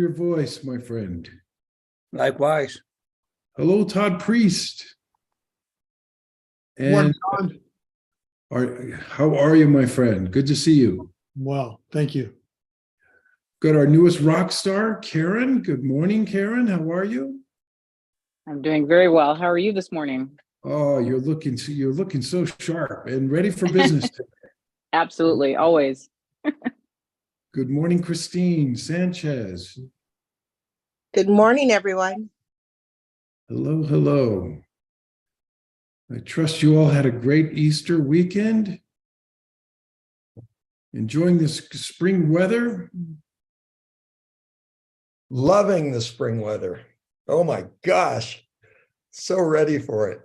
your voice, my friend. Likewise. Hello, Todd Priest. Morning, And John. how are you, my friend? Good to see you. Well, thank you. Got our newest rock star, Karen. Good morning, Karen. How are you? I'm doing very well. How are you this morning? Oh, you're looking so sharp and ready for business today. Absolutely, always. Good morning, Christine Sanchez. Good morning, everyone. Hello, hello. I trust you all had a great Easter weekend. Enjoying this spring weather. Loving the spring weather. Oh my gosh. So ready for it.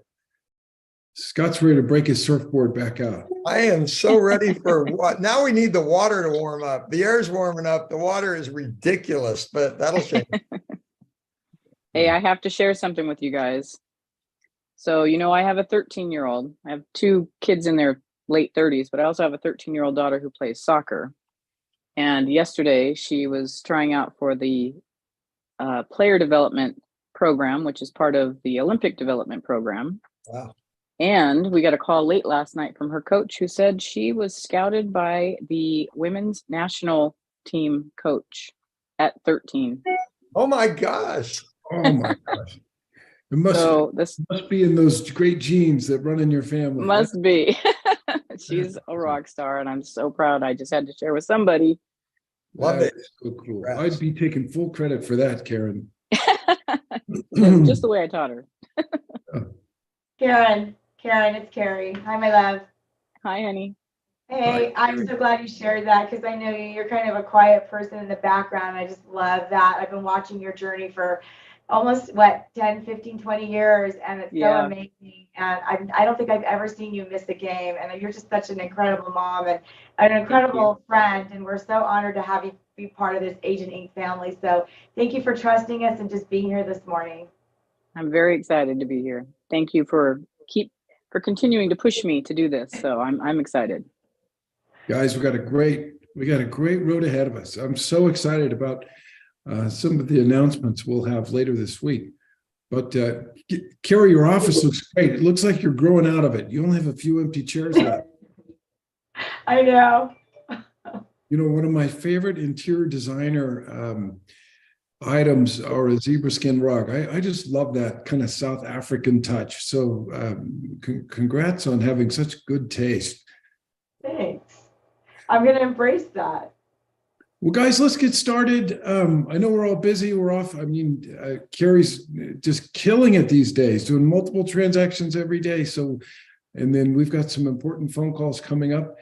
Scott's ready to break his surfboard back out. I am so ready for what now we need the water to warm up. The air's warming up. The water is ridiculous, but that'll change. Hey, I have to share something with you guys. So, I have a 13-year-old. I have two kids in their late 30s, but I also have a 13-year-old daughter who plays soccer. And yesterday she was trying out for the player development program, which is part of the Olympic development program. Wow. And we got a call late last night from her coach who said she was scouted by the women's national team coach at 13. Oh my gosh. Oh my gosh. It must be in those great genes that run in your family. Must be. She's a rock star, and I'm so proud. I just had to share with somebody. Love it. So cool. Congrats. I'd be taking full credit for that, Karen. Just the way I taught her. Karen, it's Carrie. Hi, my love. Hi, honey. Hey, Hi, I'm so glad you shared that because I know you're kind of a quiet person in the background. I just love that. I've been watching your journey for almost 10, 15, 20 years, and it's so amazing. And I don't think I've ever seen you miss a game. And you're just such an incredible mom and an incredible friend. And we're so honored to have you be part of this Agent Inc. family. So thank you for trusting us and just being here this morning. I'm very excited to be here. Thank you for continuing to push me to do this. So I'm excited. Guys, we got a great road ahead of us. I'm so excited about some of the announcements we'll have later this week. But Carrie, your office looks great. It looks like you're growing out of it. You only have a few empty chairs left. I know. One of my favorite interior designer items are a zebra skin rug. I just love that kind of South African touch. So congrats on having such good taste. Thanks. I'm going to embrace that. Well, guys, let's get started. I know we're all busy. We're off. Carrie's just killing it these days, doing multiple transactions every day. So, and then we've got some important phone calls coming up.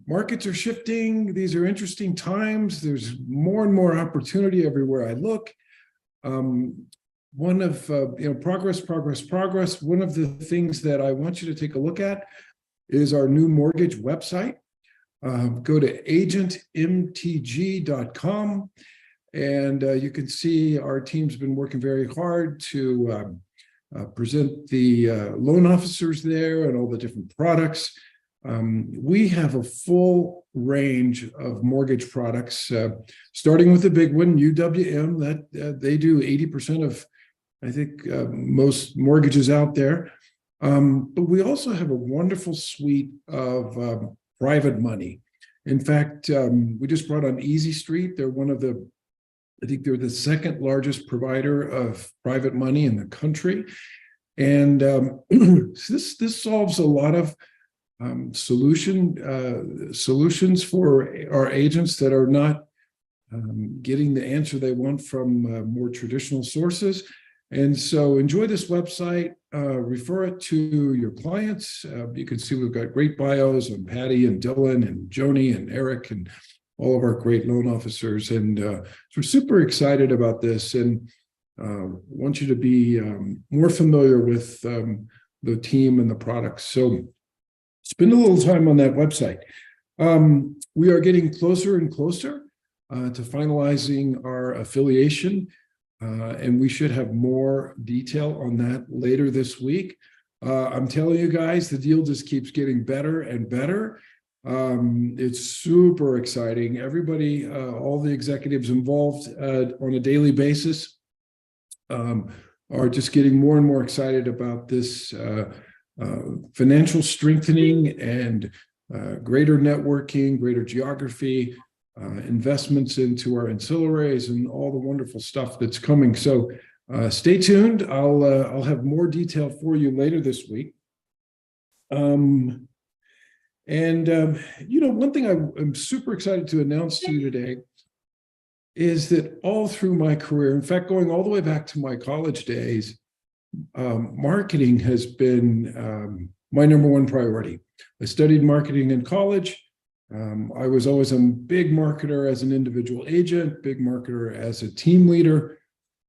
Markets are shifting. These are interesting times. There's more and more opportunity everywhere I look. One of progress. One of the things that I want you to take a look at is our new mortgage website. Go to agentimtg.com, and you can see our team's been working very hard to present the loan officers there and all the different products. We have a full range of mortgage products, starting with the big one, UWM, that they do 80% of, I think, most mortgages out there. But we also have a wonderful suite of private money. In fact, we just brought on Easy Street. They're they're the second largest provider of private money in the country. And this solves a lot of solutions for our agents that are not getting the answer they want from more traditional sources. And so enjoy this website, refer it to your clients. You can see we've got great bios on Patty and Dylan and Joni and Eric and all of our great loan officers. And so we're super excited about this and want you to be more familiar with the team and the products. So spend a little time on that website. We are getting closer and closer to finalizing our affiliation. And we should have more detail on that later this week. I'm telling you guys, the deal just keeps getting better and better. It's super exciting. Everybody, all the executives involved on a daily basis are just getting more and more excited about this financial strengthening and greater networking, greater geography, investments into our ancillaries, and all the wonderful stuff that's coming. So stay tuned. I'll have more detail for you later this week. One thing I'm super excited to announce to you today is that all through my career, in fact, going all the way back to my college days, marketing has been my number one priority. I studied marketing in college. I was always a big marketer as an individual agent, big marketer as a team leader.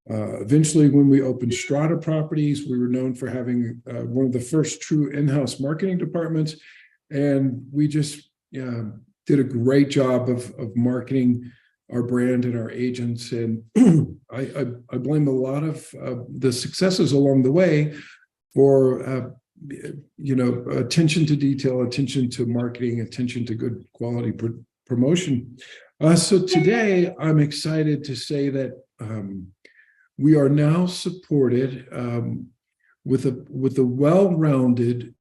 Eventually, when we opened Strata Properties, we were known for having one of the first true in-house marketing departments. And we just did a great job of marketing our brand and our agents. And I blame a lot of the successes along the way for attention to detail, attention to marketing, attention to good quality promotion. So today, I'm excited to say that we are now supported with a well-rounded,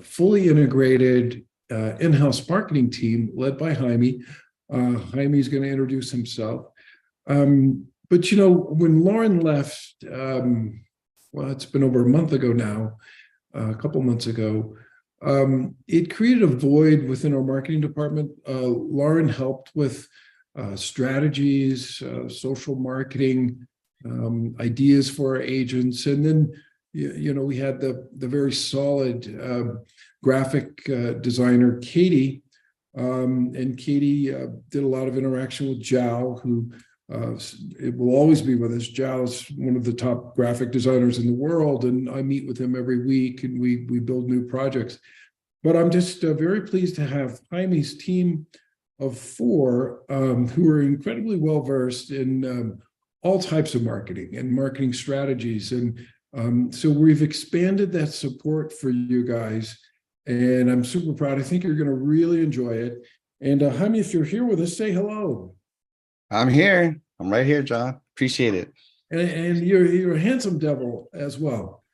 fully integrated in-house marketing team led by Jaime. Jaime is going to introduce himself. But when Lauren left, well, it's been over a month ago now, a couple months ago, it created a void within our marketing department. Lauren helped with strategies, social marketing, ideas for our agents. And then, we had the very solid graphic designer, Katie. And Katie did a lot of interaction with Zhao, who it will always be with us. Zhao is one of the top graphic designers in the world, and I meet with him every week, and we build new projects. But I'm just very pleased to have Jaime's team of 4 who are incredibly well versed in all types of marketing and marketing strategies. And so we've expanded that support for you guys, and I'm super proud. I think you're going to really enjoy it. And Jaime, if you're here with us, say hello. I'm here. I'm right here, John. Appreciate it. And you're a handsome devil as well.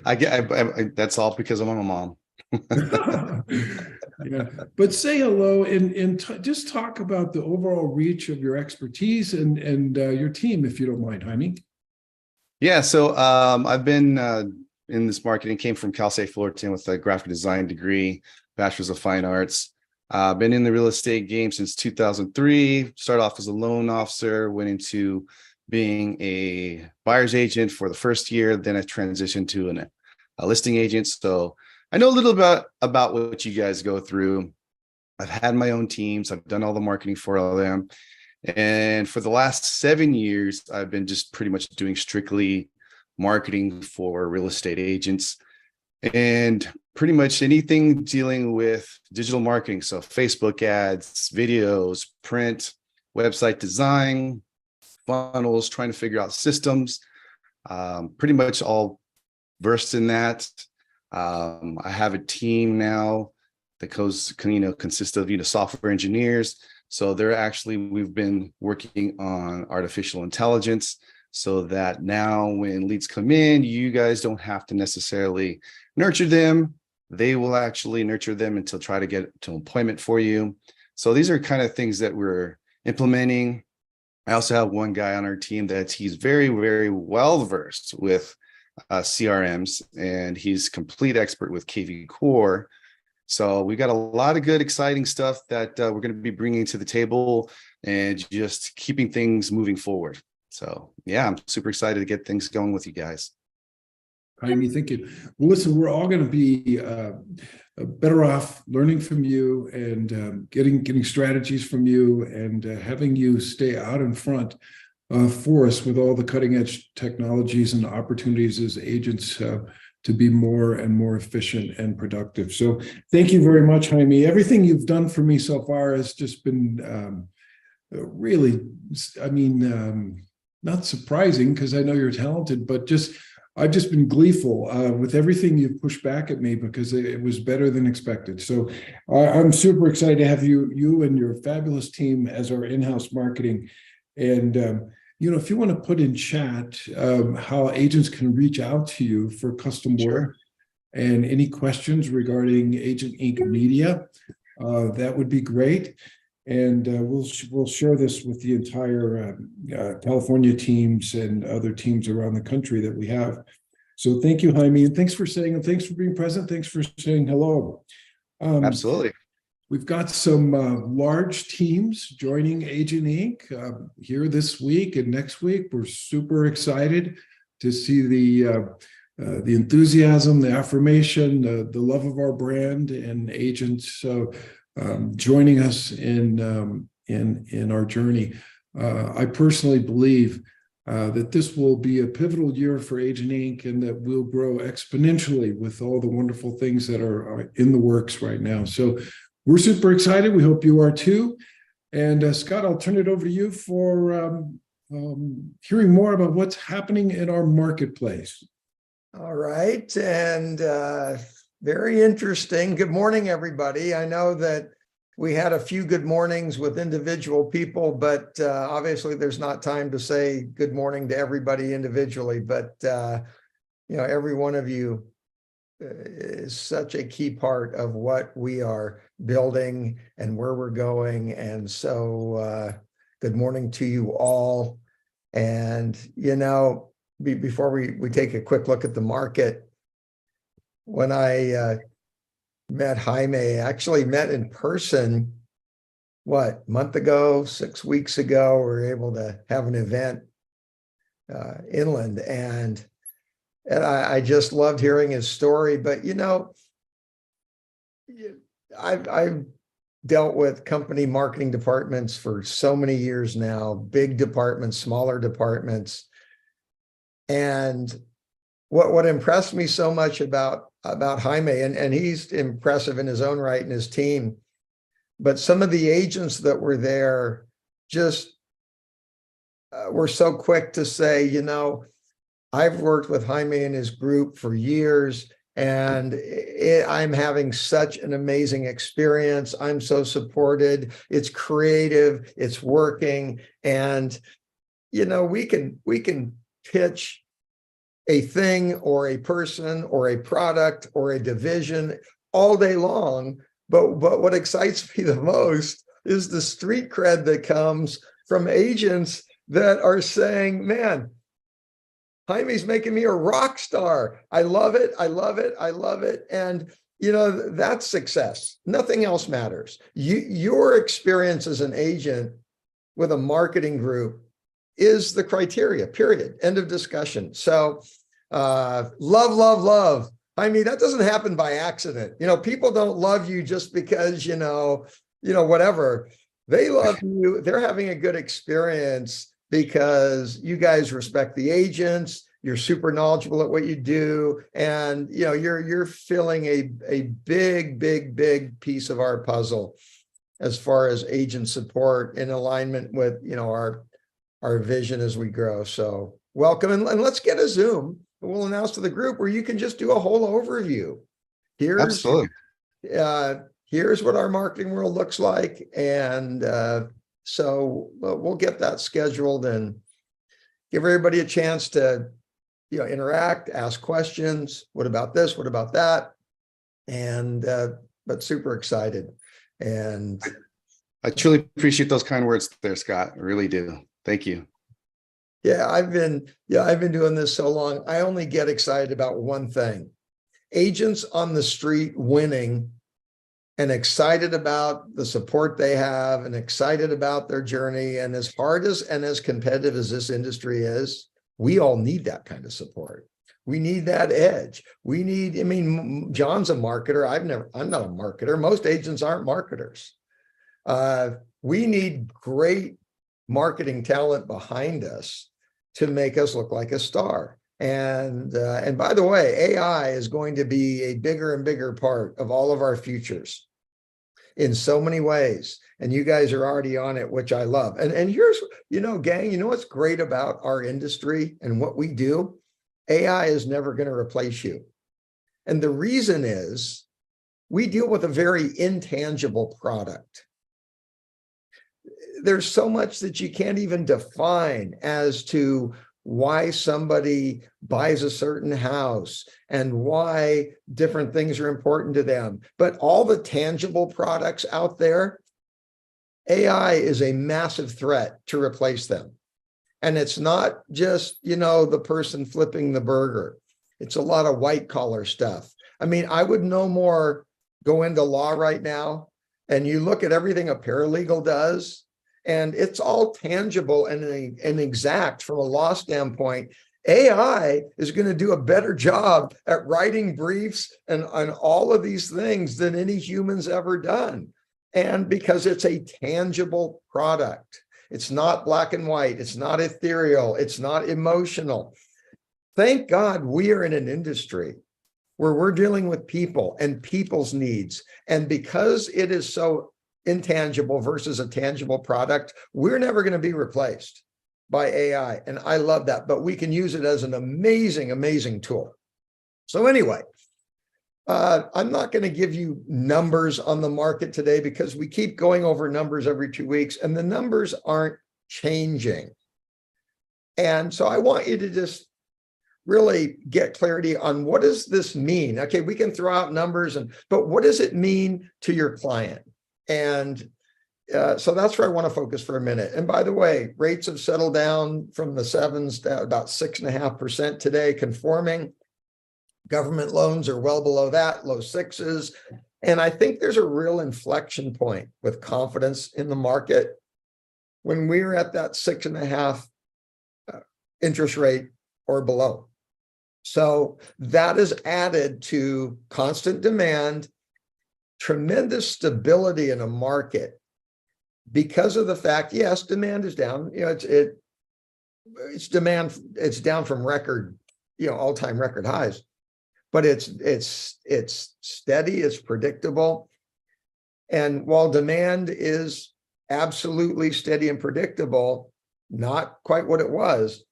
I that's all because I'm a mom. Yeah, but say hello and just talk about the overall reach of your expertise and your team, if you don't mind, Jaime. Yeah, so I've been in this marketing, came from Cal State Fullerton with a graphic design degree, bachelor's of fine arts. Been in the real estate game since 2003. Started off as a loan officer, went into being a buyer's agent for the first year. Then I transitioned to a listing agent. So I know a little bit about what you guys go through. I've had my own teams. I've done all the marketing for all of them. And for the last 7 years, I've been just pretty much doing strictly marketing for real estate agents and pretty much anything dealing with digital marketing. So Facebook ads, videos, print, website design, funnels, trying to figure out systems, pretty much all versed in that. I have a team now that consists of software engineers. So we've been working on artificial intelligence so that now when leads come in, you guys don't have to necessarily nurture them. They will actually nurture them until try to get to an appointment for you. So these are kind of things that we're implementing. I also have one guy on our team he's very, very well versed with CRMs, and he's complete expert with KV Core. So we got a lot of good, exciting stuff that we're going to be bringing to the table and just keeping things moving forward. So yeah, I'm super excited to get things going with you guys. Jaime, thank you. Well, listen, we're all going to be better off learning from you and getting strategies from you and having you stay out in front for us with all the cutting edge technologies and opportunities as agents to be more and more efficient and productive. So thank you very much, Jaime. Everything you've done for me so far has just been really, not surprising because I know you're talented, but just I've just been gleeful with everything you've pushed back at me because it was better than expected. So I'm super excited to have you and your fabulous team as our in-house marketing. And if you want to put in chat how agents can reach out to you for custom work and any questions regarding Agent Inc. Media, that would be great. And we'll share this with the entire California teams and other teams around the country that we have. So thank you, Jaime, and thanks for being present. Thanks for saying hello. Absolutely. We've got some large teams joining Agent Inc. Here this week and next week. We're super excited to see the enthusiasm, the affirmation, the love of our brand, and agents joining us in our journey. I personally believe that this will be a pivotal year for Agent Inc. and that we'll grow exponentially with all the wonderful things that are in the works right now. So we're super excited. We hope you are too. And Scott, I'll turn it over to you for hearing more about what's happening in our marketplace. All right. And very interesting. Good morning, everybody. I know that we had a few good mornings with individual people, but obviously there's not time to say good morning to everybody individually. But, every one of you is such a key part of what we are building and where we're going. And so good morning to you all. And, before we take a quick look at the market, when I met Jaime, actually met in person, a month ago, 6 weeks ago, we were able to have an event inland. And I just loved hearing his story. But, I've dealt with company marketing departments for so many years now, big departments, smaller departments. And what impressed me so much about Jaime, and he's impressive in his own right and his team, but some of the agents that were there just were so quick to say, I've worked with Jaime and his group for years, and I'm having such an amazing experience. I'm so supported. It's creative. It's working. And, we can pitch a thing or a person or a product or a division all day long. But what excites me the most is the street cred that comes from agents that are saying, man, Jaime's making me a rock star. I love it. I love it. I love it. And, that's success. Nothing else matters. Your experience as an agent with a marketing group is the criteria, period. End of discussion. So love, love, love. I mean, that doesn't happen by accident. People don't love you just because, whatever. They love you. They're having a good experience because you guys respect the agents. You're super knowledgeable at what you do. And, you're filling a big, big, big piece of our puzzle as far as agent support in alignment with, our vision as we grow. So welcome. And let's get a Zoom. We'll announce to the group where you can just do a whole overview. Absolutely. Here's what our marketing world looks like. And so we'll get that scheduled and give everybody a chance to, interact, ask questions. What about this? What about that? And, but super excited. And I truly appreciate those kind words there, Scott. I really do. Thank you. Yeah, I've been doing this so long. I only get excited about one thing: agents on the street winning, and excited about the support they have, and excited about their journey. And as hard as and as competitive as this industry is, we all need that kind of support. We need that edge. We need, John's a marketer. I'm not a marketer. Most agents aren't marketers. We need great marketing talent behind us to make us look like a star. And by the way, AI is going to be a bigger and bigger part of all of our futures in so many ways. And you guys are already on it, which I love. And here's, gang, what's great about our industry and what we do? AI is never going to replace you. And the reason is we deal with a very intangible product. There's so much that you can't even define as to why somebody buys a certain house and why different things are important to them. But all the tangible products out there, AI is a massive threat to replace them. And it's not just, the person flipping the burger. It's a lot of white collar stuff. I mean, I would no more go into law right now, and you look at everything a paralegal does, and it's all tangible and exact from a law standpoint. AI is going to do a better job at writing briefs and on all of these things than any human's ever done. And because it's a tangible product, it's not black and white, it's not ethereal, it's not emotional. Thank God we are in an industry where we're dealing with people and people's needs. And because it is so intangible versus a tangible product, we're never going to be replaced by AI. And I love that, but we can use it as an amazing, amazing tool. So anyway, I'm not going to give you numbers on the market today because we keep going over numbers every 2 weeks and the numbers aren't changing. And so I want you to just really get clarity on what does this mean? Okay, we can throw out numbers, but what does it mean to your client? And so that's where I want to focus for a minute. And by the way, rates have settled down from the 7s to about 6.5% today, conforming. Government loans are well below that, low 6s. And I think there's a real inflection point with confidence in the market. When we're at that 6.5 interest rate or below. So that is added to constant demand, tremendous stability in a market because of the fact, yes, demand is down. It's demand, it's down from record, all-time record highs, but it's steady, it's predictable. And while demand is absolutely steady and predictable, not quite what it was,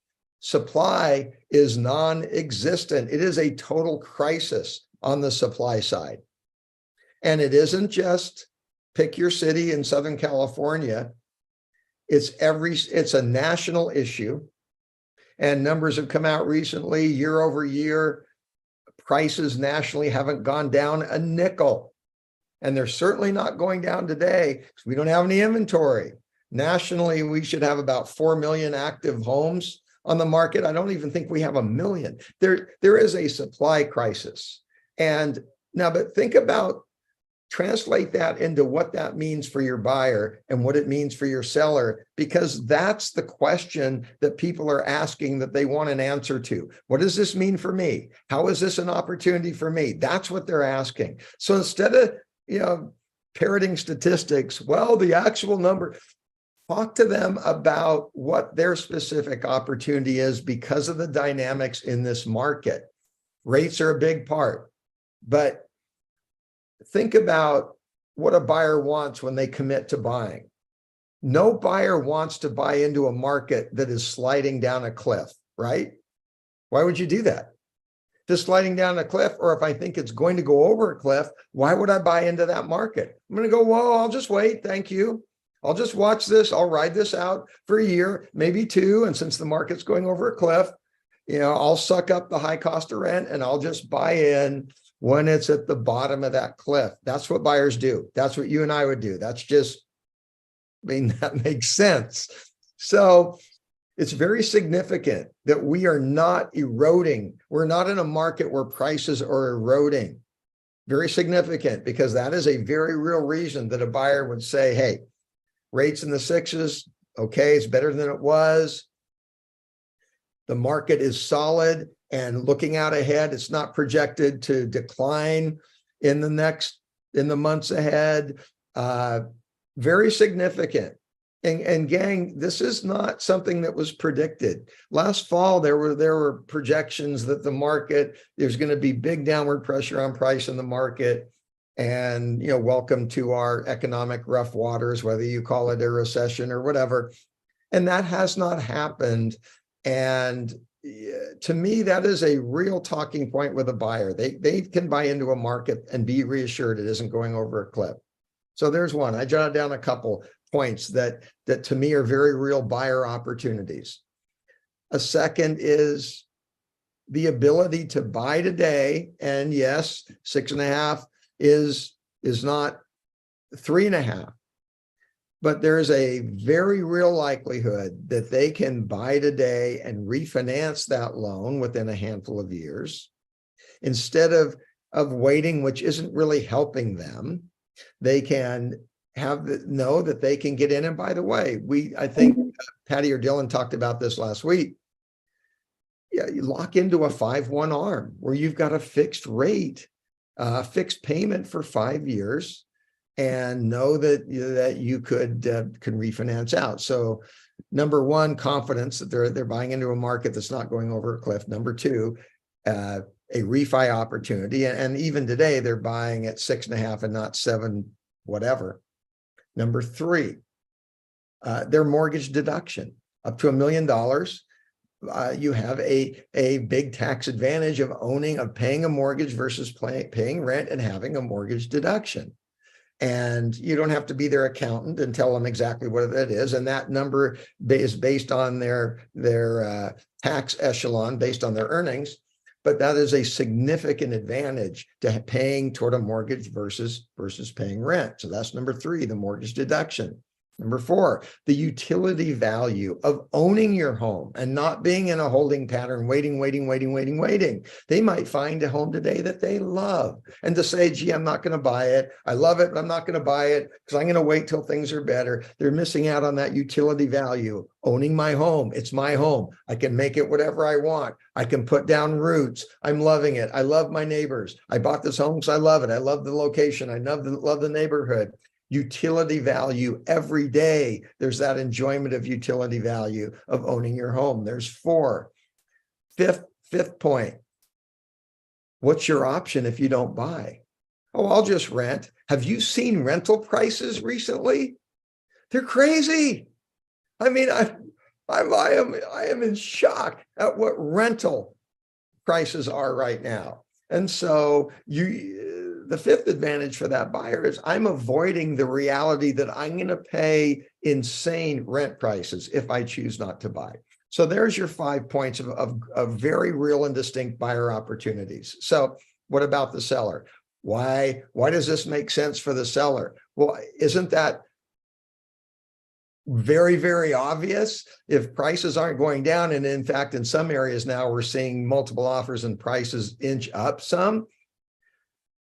supply is non-existent. It is a total crisis on the supply side. And it isn't just pick your city in Southern California. It's a national issue. And numbers have come out recently, year over year, prices nationally haven't gone down a nickel. And they're certainly not going down today because we don't have any inventory. Nationally, we should have about 4 million active homes on the market. I don't even think we have 1 million. There is a supply crisis. And now, but think about, translate that into what that means for your buyer and what it means for your seller, because that's the question that people are asking that they want an answer to. What does this mean for me? How is this an opportunity for me? That's what they're asking. So instead of, parroting statistics, well, the actual number, talk to them about what their specific opportunity is because of the dynamics in this market. Rates are a big part, but think about what a buyer wants when they commit to buying. No buyer wants to buy into a market that is sliding down a cliff, right? Why would you do that? Just sliding down a cliff, or if I think it's going to go over a cliff, why would I buy into that market? I'm going to go, well, I'll just wait. Thank you. I'll just watch this. I'll ride this out for a year, maybe 2. And since the market's going over a cliff, I'll suck up the high cost of rent and I'll just buy in when it's at the bottom of that cliff. That's what buyers do. That's what you and I would do. That's just, that makes sense. So it's very significant that we are not eroding. We're not in a market where prices are eroding. Very significant, because that is a very real reason that a buyer would say, hey, rates in the 6s, okay, it's better than it was. The market is solid, and looking out ahead, it's not projected to decline in the months ahead. Very significant. And gang, this is not something that was predicted. Last fall, there were projections that the market, there's going to be big downward pressure on price in the market. And, welcome to our economic rough waters, whether you call it a recession or whatever. And that has not happened. And to me, that is a real talking point with a buyer. They can buy into a market and be reassured it isn't going over a cliff. So there's one. I jotted down a couple points that to me are very real buyer opportunities. A second is the ability to buy today. And yes, 6.5 is not 3.5. But there is a very real likelihood that they can buy today and refinance that loan within a handful of years. Instead of waiting, which isn't really helping them, they can know that they can get in. And by the way, I think Patty or Dylan talked about this last week. Yeah, you lock into a 5/1 ARM where you've got a fixed rate, fixed payment for 5 years, and know that you can refinance out. So number one, confidence that they're buying into a market that's not going over a cliff. Number two, a refi opportunity. And even today, they're buying at 6.5 and not 7, whatever. Number three, their mortgage deduction up to $1 million. You have a big tax advantage of paying a mortgage versus paying rent and having a mortgage deduction. And you don't have to be their accountant and tell them exactly what that is. And that number is based on their tax echelon, based on their earnings. But that is a significant advantage to paying toward a mortgage versus paying rent. So that's number three, the mortgage deduction. Number four, the utility value of owning your home and not being in a holding pattern, waiting. They might find a home today that they love. And to say, gee, I'm not going to buy it. I love it, but I'm not going to buy it because I'm going to wait till things are better. They're missing out on that utility value. Owning my home. It's my home. I can make it whatever I want. I can put down roots. I'm loving it. I love my neighbors. I bought this home because I love it. I love the location. I love the neighborhood. Utility value every day. There's that enjoyment of utility value of owning your home. There's four. Fifth point. What's your option if you don't buy? Oh, I'll just rent. Have you seen rental prices recently? They're crazy. I mean, I am in shock at what rental prices are right now. And so the fifth advantage for that buyer is I'm avoiding the reality that I'm going to pay insane rent prices if I choose not to buy. So there's your 5 points of very real and distinct buyer opportunities. So what about the seller? Why does this make sense for the seller? Well, isn't that very, very obvious? If prices aren't going down, and in fact, in some areas now we're seeing multiple offers and prices inch up some.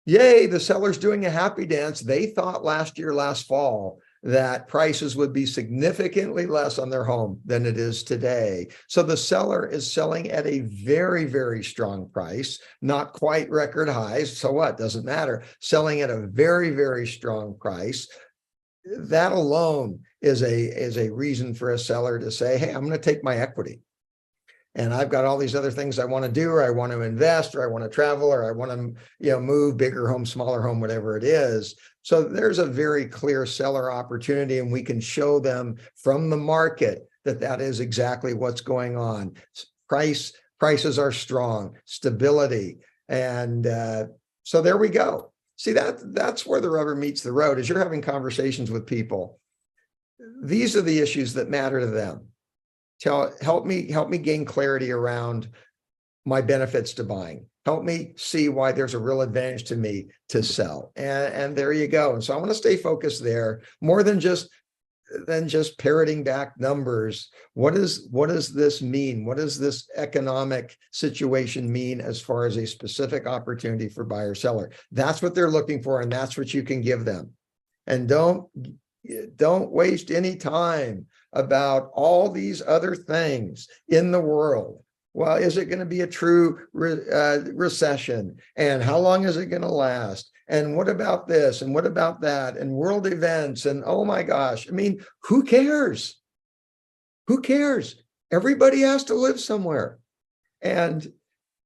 Yay, the seller's doing a happy dance. They thought last fall, that prices would be significantly less on their home than it is today. So the seller is selling at a very, very strong price, not quite record highs. So what? Doesn't matter. Selling at a very, very strong price. That alone is a reason for a seller to say, hey, I'm going to take my equity. And I've got all these other things I want to do, or I want to invest, or I want to travel, or I want to, move, bigger home, smaller home, whatever it is. So there's a very clear seller opportunity, and we can show them from the market that is exactly what's going on. Prices are strong, stability. And so there we go. See, that's where the rubber meets the road. As you're having conversations with people, these are the issues that matter to them. Help me gain clarity around my benefits to buying. Help me see why there's a real advantage to me to sell. And there you go. And so I want to stay focused there more than just parroting back numbers. What does this mean? What does this economic situation mean as far as a specific opportunity for buyer seller? That's what they're looking for, and that's what you can give them. And don't waste any time about all these other things in the world. Well, is it going to be a true recession? And how long is it going to last? And what about this? And what about that? And world events? And oh my gosh, I mean, who cares? Who cares? Everybody has to live somewhere. And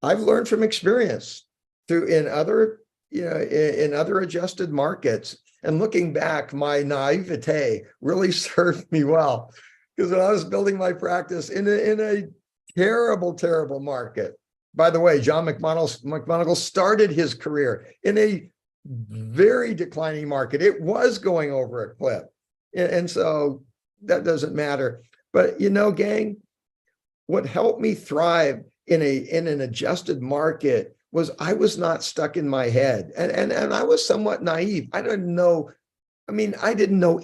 I've learned from experience in other adjusted markets. And looking back, my naivete really served me well, because when I was building my practice in a Terrible, terrible market. By the way, John McMonagle started his career in a very declining market. It was going over a cliff. And so that doesn't matter. But gang, what helped me thrive in an adjusted market was I was not stuck in my head. And I was somewhat naive. I didn't know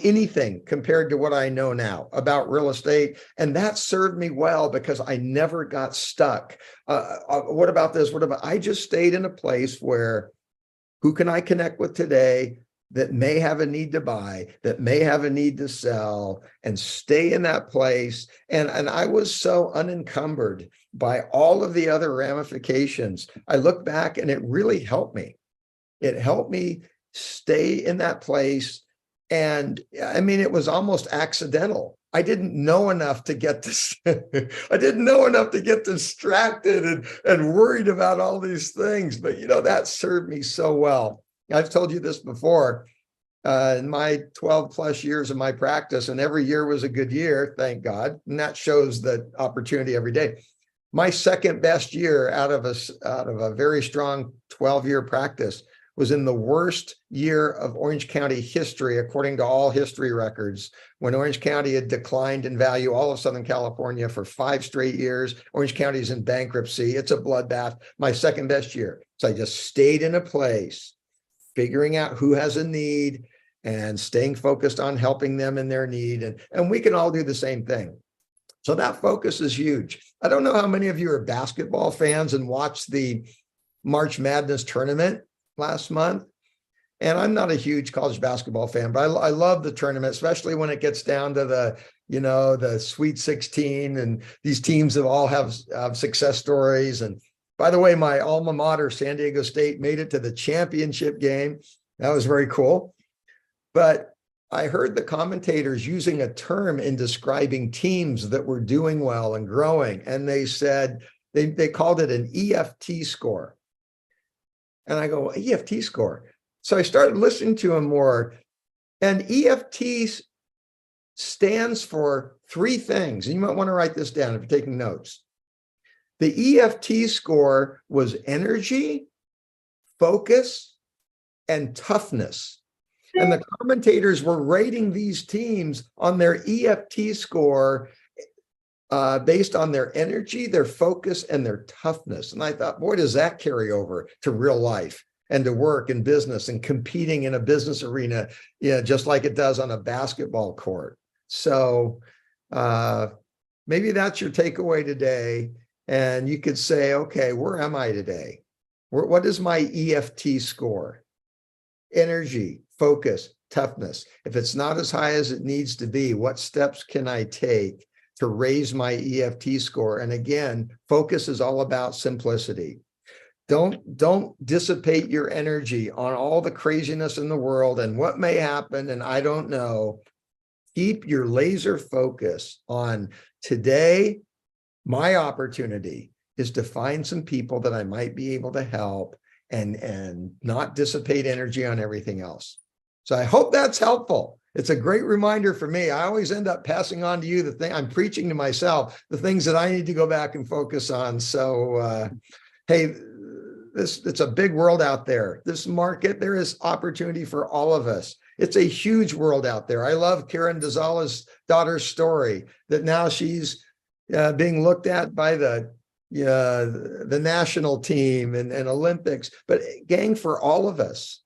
anything compared to what I know now about real estate. And that served me well because I never got stuck. What about this? I just stayed in a place where who can I connect with today that may have a need to buy, that may have a need to sell, and stay in that place. And I was so unencumbered by all of the other ramifications. I look back and it really helped me. It helped me stay in that place. And it was almost accidental. I didn't know enough to get this. I didn't know enough to get distracted and worried about all these things. But that served me so well. I've told you this before. In my 12 plus years of my practice, and every year was a good year, thank God. And that shows the opportunity every day. My second best year out of a very strong 12-year practice was in the worst year of Orange County history, according to all history records, when Orange County had declined in value, all of Southern California, for 5 straight years. Orange County is in bankruptcy. It's a bloodbath. My second best year. So I just stayed in a place, figuring out who has a need and staying focused on helping them in their need. And we can all do the same thing. So that focus is huge. I don't know how many of you are basketball fans and watched the March Madness tournament last month. And I'm not a huge college basketball fan, but I love the tournament, especially when it gets down to the Sweet 16, and these teams that all have success stories. And by the way, my alma mater, San Diego State, made it to the championship game. That was very cool. But I heard the commentators using a term in describing teams that were doing well and growing. And they said, they called it an EFT score. And I go, EFT score. So I started listening to him more. And EFT stands for 3 things. And you might want to write this down if you're taking notes. The EFT score was energy, focus, and toughness. And the commentators were rating these teams on their EFT score based on their energy, their focus, and their toughness. And I thought, boy, does that carry over to real life and to work and business and competing in a business arena, just like it does on a basketball court. So maybe that's your takeaway today. And you could say, okay, where am I today? What is my EFT score? Energy, focus, toughness. If it's not as high as it needs to be, what steps can I take to raise my EFT score? And again, focus is all about simplicity. Don't dissipate your energy on all the craziness in the world and what may happen, and I don't know. Keep your laser focus on today. My opportunity is to find some people that I might be able to help and not dissipate energy on everything else. So I hope that's helpful. It's a great reminder for me. I always end up passing on to you the thing I'm preaching to myself, the things that I need to go back and focus on. So, hey, it's a big world out there. This market, there is opportunity for all of us. It's a huge world out there. I love Karen Dazala's daughter's story that now she's being looked at by the national team and Olympics. But gang, for all of us,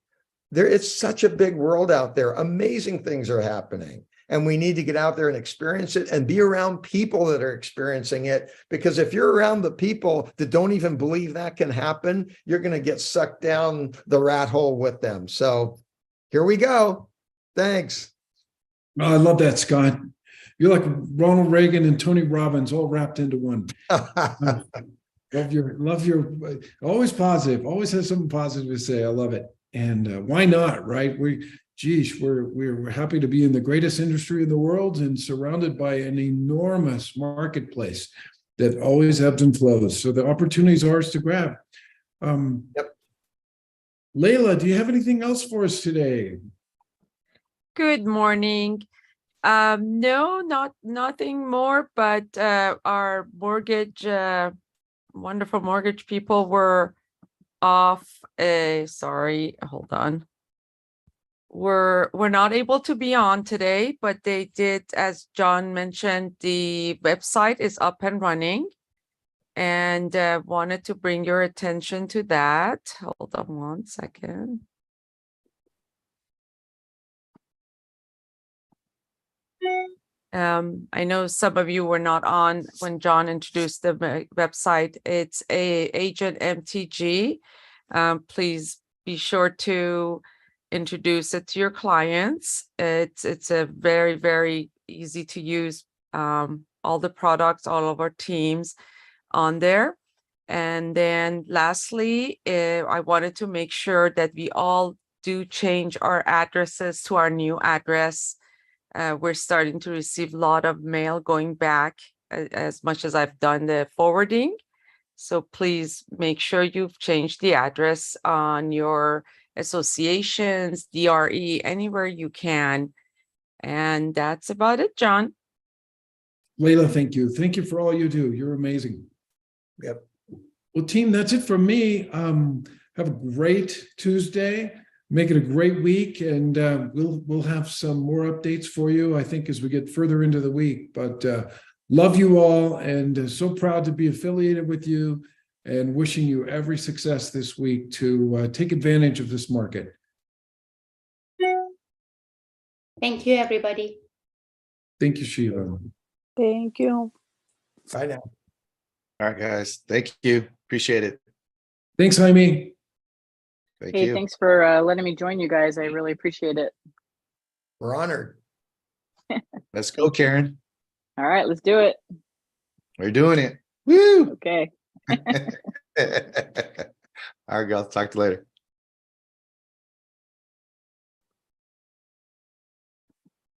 it's such a big world out there. Amazing things are happening. And we need to get out there and experience it and be around people that are experiencing it. Because if you're around the people that don't even believe that can happen, you're going to get sucked down the rat hole with them. So here we go. Thanks. Oh, I love that, Scott. You're like Ronald Reagan and Tony Robbins all wrapped into one. Love your always positive, always has something positive to say. I love it. And why not, right? We're happy to be in the greatest industry in the world and surrounded by an enormous marketplace that always ebbs and flows. So the opportunities are ours to grab. Yep. Layla, do you have anything else for us today? Good morning. No, nothing more, but our mortgage, wonderful mortgage people were off. Sorry, hold on. We're not able to be on today, but they did, as John mentioned, the website is up and running, and wanted to bring your attention to that. Hold on one second. I know some of you were not on when John introduced the website. It's a agent MTG. Please be sure to introduce it to your clients. It's a very, very easy to use. All the products, all of our teams on there. And then lastly, I wanted to make sure that we all do change our addresses to our new address. We're starting to receive a lot of mail going back as much as I've done the forwarding. So please make sure you've changed the address on your associations, DRE, anywhere you can. And that's about it, John. Layla, thank you. Thank you for all you do. You're amazing. Yep. Well, team, that's it from me. Have a great Tuesday. Make it a great week, and we'll have some more updates for you, I think, as we get further into the week. But love you all, and so proud to be affiliated with you, and wishing you every success this week to take advantage of this market. Thank you, everybody. Thank you, Sheila. Thank you. Bye now. All right, guys. Thank you. Appreciate it. Thanks, Jaime. Thank Hey, you. thanks for letting me join you guys. I really appreciate it. We're honored. Let's go, Karen. All right, let's do it. We're doing it. Woo! Okay. All right, guys. Talk to you later.